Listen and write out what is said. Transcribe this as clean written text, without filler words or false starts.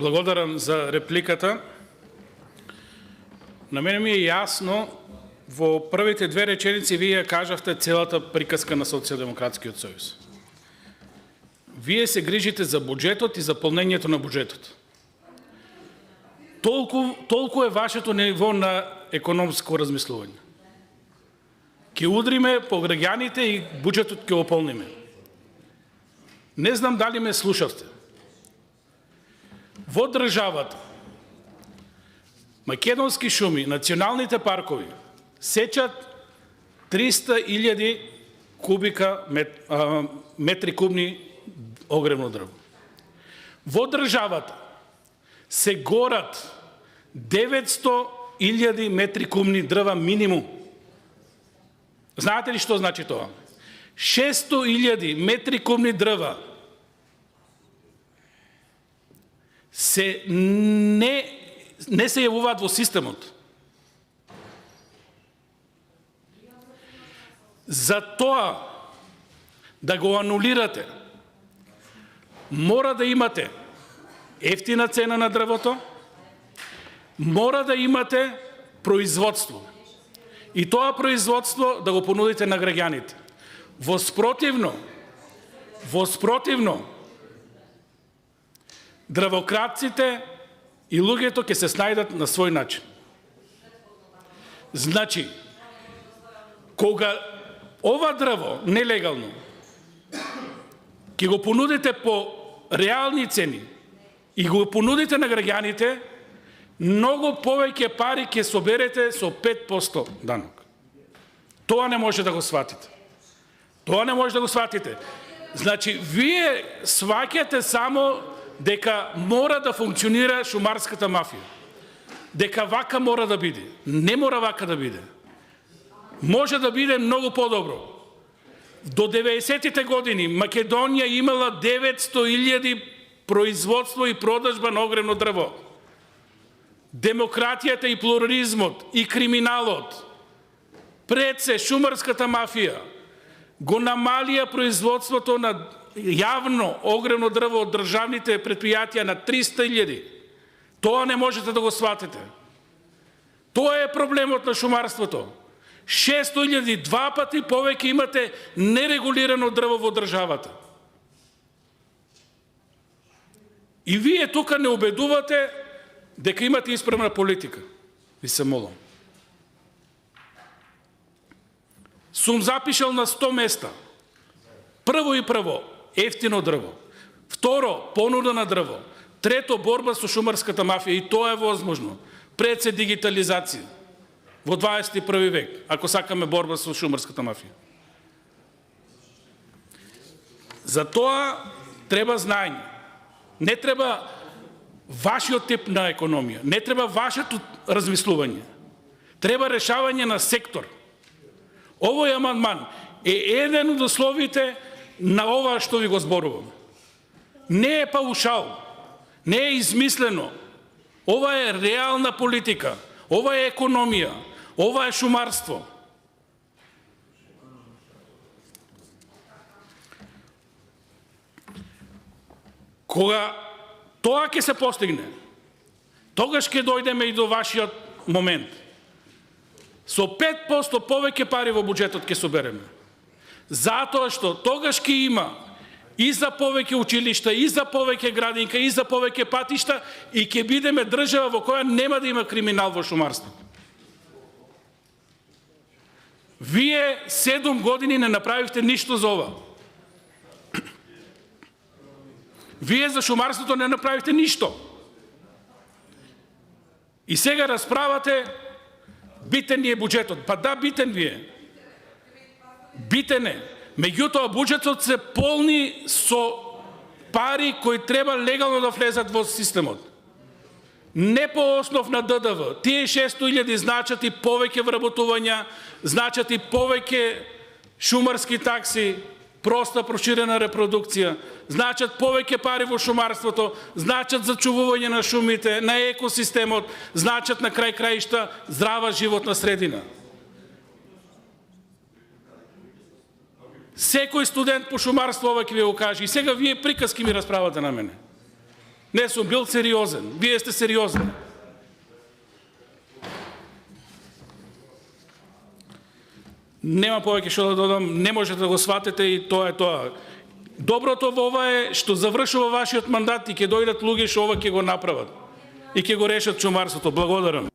Благодарам за репликата. На мене ми е јасно, во првите две реченици вие кажавте целата приказка на Социјалдемократскиот сојуз. Вие се грижите за буџетот и за полнењето на буџетот. Толку е вашето ниво на економско размислување. Ке удриме по граѓаните и буџетот ке ополниме. Не знам дали ме слушавте. Во државата, Македонски шуми, националните паркови, сечат 300.000 метри кубни огревно дрво. Во државата се горат 900.000 метри кубни дрва минимум. Знаете ли што значи тоа? 600.000 метри кубни дрва се не се јавуваат во системот. За тоа да го анулирате, мора да имате ефтина цена на дрвото, мора да имате производство. И тоа производство да го понудите на граѓаните. Воспротивно, дрвократците и луѓето ќе се снајдат на свој начин. Значи, кога ова дрво нелегално ќе го понудите по реални цени и го понудите на граѓаните, многу повеќе пари ќе соберете со 5% данок. Тоа не може да го сватите. Значи, вие сваќате само дека мора да функционира шумарската мафија. Дека вака мора да биде. Не мора вака да биде. Може да биде многу подобро. До 90-тите години Македонија имала 900.000 производство и продажба на огревно дрво. Демократијата и плурализмот и криминалот пред се шумарската мафија го намалија производството на јавно огревно дрво од државните предпријатија на 300.000. Тоа не можете да го сватите. Тоа е проблемот на шумарството. 600.000, 2 пати повеќе имате нерегулирано дрво во државата. И вие тука не убедувате дека имате исправна политика. Ви се молам. Сум запишал на 100 места. Прво, ефтино дрво. Второ, понуда на дрво. Трето, борба со шумарската мафија. И тоа е возможно. Пред се дигитализација. Во 21 век, ако сакаме борба со шумарската мафија. За тоа треба знаење. Не треба вашиот тип на економија. Не треба вашето размислување. Треба решавање на сектор. Овој амандман е еден од условите на ова што ви го зборувам. Не е паушал, не е измислено. Ова е реална политика, ова е економија, ова е шумарство. Кога тоа ќе се постигне, тогаш ќе дојдеме и до вашиот момент. Со 5% повеќе пари во буџетот ќе собереме. Затоа што тогаш ќе има и за повеќе училишта, и за повеќе градинка, и за повеќе патишта, и ќе бидеме држава во која нема да има криминал во шумарството. Вие 7 години не направивте ништо за ова. Вие за шумарството не направивте ништо. И сега расправате битен е буџетот. Па да, битен ви е. Битен е. Меѓутоа, буџетот се полни со пари кои треба легално да влезат во системот. Не по основ на ДДВ. Тие 600.000 значат и повеќе вработувања, значат и повеќе шумарски такси, проста проширена репродукција, значат повеќе пари во шумарството, значат зачувување на шумите, на екосистемот, значат на крај краишта здрава животна средина. Секој студент по шумарство ова ќе ви го каже. И сега вие приказки ми расправате на мене. Не сум бил сериозен. Вие сте сериозен. Нема повеќе што да додам, не можете да го сватите и тоа е тоа. Доброто во ова е што завршува вашиот мандат и ќе дојдат луѓе што ова ќе го направат и ќе го решат чумарството. Благодарам.